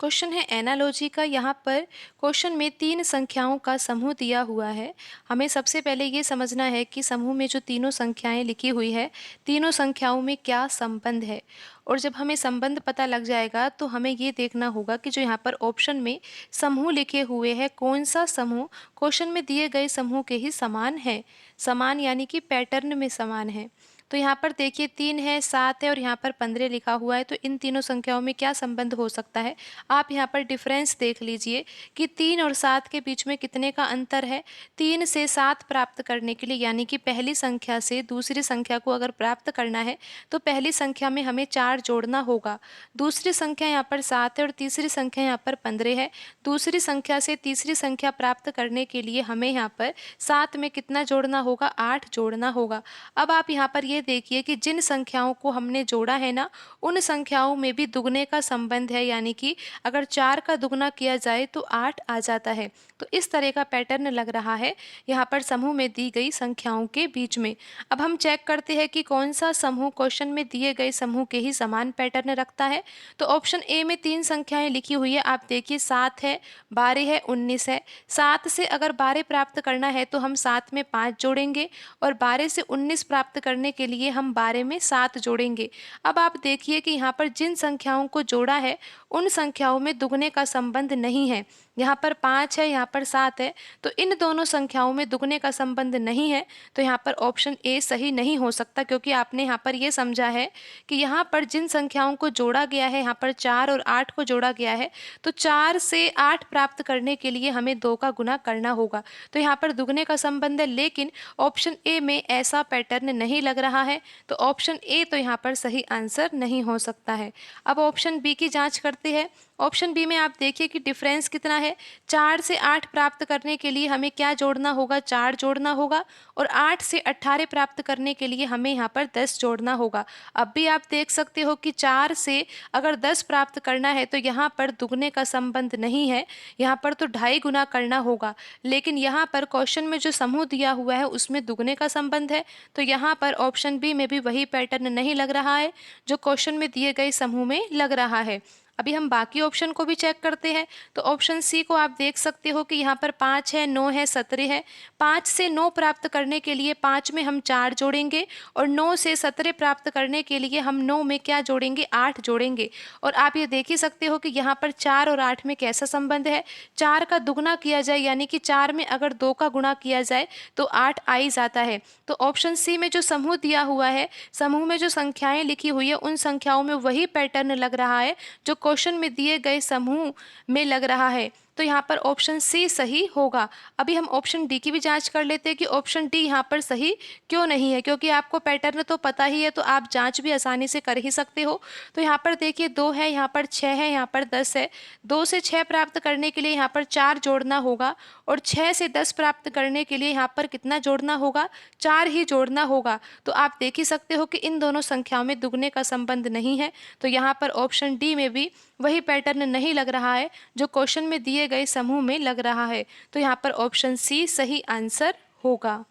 Question है analogy का। यहाँ पर क्वेश्चन में तीन संख्याओं का समूह दिया हुआ है। हमें सबसे पहले ये समझना है कि समूह में जो तीनों संख्याएं लिखी हुई है, तीनों संख्याओं में क्या संबंध है। और जब हमें संबंध पता लग जाएगा तो हमें ये देखना होगा कि जो यहाँ पर ऑप्शन में समूह लिखे हुए हैं, कौन सा समूह क्वेश्चन में दिए गए समूह के ही समान है। समान यानी कि पैटर्न में समान है। तो यहाँ पर देखिए 3 है, 7 है और यहाँ पर 15 लिखा हुआ है। तो इन तीनों संख्याओं में क्या संबंध हो सकता है। आप यहाँ पर डिफरेंस देख लीजिए कि 3 और 7 के बीच में कितने का अंतर है। 3 से 7 प्राप्त करने के लिए यानी कि पहली संख्या से दूसरी संख्या को अगर प्राप्त करना है तो पहली संख्या में हमें 4 जोड़ना होगा। दूसरी संख्या यहाँ पर 7 है और तीसरी संख्या यहाँ पर 15 है। दूसरी संख्या से तीसरी संख्या प्राप्त करने के लिए हमें यहाँ पर 7 में कितना जोड़ना होगा, 8 जोड़ना होगा। अब आप यहाँ पर ये देखिए कि जिन संख्याओं को हमने जोड़ा है ना, उन संख्याओं में भी दुगने का संबंध है, यानी कि अगर 4 का दुगना किया जाए तो 8 आ जाता है। तो इस तरह का पैटर्न लग रहा है यहाँ पर समूह में दी गई संख्याओं के बीच में। अब हम चेक करते हैं कि कौन सा समूह क्वेश्चन में दिए गए समूह के ही समान पैटर्न रखता है। तो ऑप्शन ए में 3 संख्याएं लिखी हुई है। आप देखिए 7 है, 12 है, 19 है। 7 से अगर 12 प्राप्त करना है तो हम 7 में 5 जोड़ेंगे और 12 से 19 प्राप्त करने के लिए हम 12 में 7 जोड़ेंगे। अब आप देखिए कि यहाँ पर जिन संख्याओं को जोड़ा है उन संख्याओं में दुगने का संबंध नहीं है। यहाँ पर 5 है, यहाँ पर 7 है, तो इन दोनों संख्याओं में दुगने का संबंध नहीं है। तो यहाँ पर ऑप्शन ए सही नहीं हो सकता, क्योंकि आपने यहाँ पर ये समझा है कि यहाँ पर जिन संख्याओं को जोड़ा गया है, यहाँ पर 4 और 8 को जोड़ा गया है, तो 4 से 8 प्राप्त करने के लिए हमें 2 का गुना करना होगा। तो यहाँ पर दुगने का संबंध है, लेकिन ऑप्शन ए में ऐसा पैटर्न नहीं लग रहा है। तो ऑप्शन ए तो यहाँ पर सही आंसर नहीं हो सकता है। अब ऑप्शन बी की जांच करते हैं। ऑप्शन बी में आप देखिए कि डिफरेंस कितना है। 4 से 8 प्राप्त करने के लिए हमें क्या जोड़ना होगा, 4 जोड़ना होगा और 8 से 18 प्राप्त करने के लिए हमें यहाँ पर 10 जोड़ना होगा। अब भी आप देख सकते हो कि 4 से अगर 10 प्राप्त करना है तो यहाँ पर दुगने का संबंध नहीं है, यहाँ पर तो 2.5 गुना करना होगा। लेकिन यहाँ पर क्वेश्चन में जो समूह दिया हुआ है उसमें दुगने का संबंध है। तो यहाँ पर ऑप्शन बी में भी वही पैटर्न नहीं लग रहा है जो क्वेश्चन में दिए गए समूह में लग रहा है। अभी हम बाकी ऑप्शन को भी चेक करते हैं। तो ऑप्शन सी को आप देख सकते हो कि यहाँ पर 5 है, 9 है, 17 है। 5 से 9 प्राप्त करने के लिए 5 में हम 4 जोड़ेंगे और 9 से 17 प्राप्त करने के लिए हम 9 में क्या जोड़ेंगे, 8 जोड़ेंगे। और आप ये देख ही सकते हो कि यहाँ पर 4 और 8 में कैसा संबंध है। 4 का दुगना किया जाए यानी कि 4 में अगर 2 का गुणा किया जाए तो 8 आ ही जाता है। तो ऑप्शन सी में जो समूह दिया हुआ है, समूह में जो संख्याएं लिखी हुई है, उन संख्याओं में वही पैटर्न लग रहा है जो क्वेश्चन में दिए गए समूह में लग रहा है। तो यहाँ पर ऑप्शन सी सही होगा। अभी हम ऑप्शन डी की भी जांच कर लेते हैं कि ऑप्शन डी यहाँ पर सही क्यों नहीं है, क्योंकि आपको पैटर्न तो पता ही है तो आप जांच भी आसानी से कर ही सकते हो। तो यहाँ पर देखिए 2 है, यहाँ पर 6 है, यहाँ पर 10 है। 2 से 6 प्राप्त करने के लिए यहाँ पर 4 जोड़ना होगा और 6 से 10 प्राप्त करने के लिए यहाँ पर कितना जोड़ना होगा, 4 ही जोड़ना होगा। तो आप देख ही सकते हो कि इन दोनों संख्याओं में दुगने का संबंध नहीं है। तो यहाँ पर ऑप्शन डी में भी वही पैटर्न नहीं लग रहा है जो क्वेश्चन में दिए गए समूह में लग रहा है। तो यहाँ पर ऑप्शन सी सही आंसर होगा।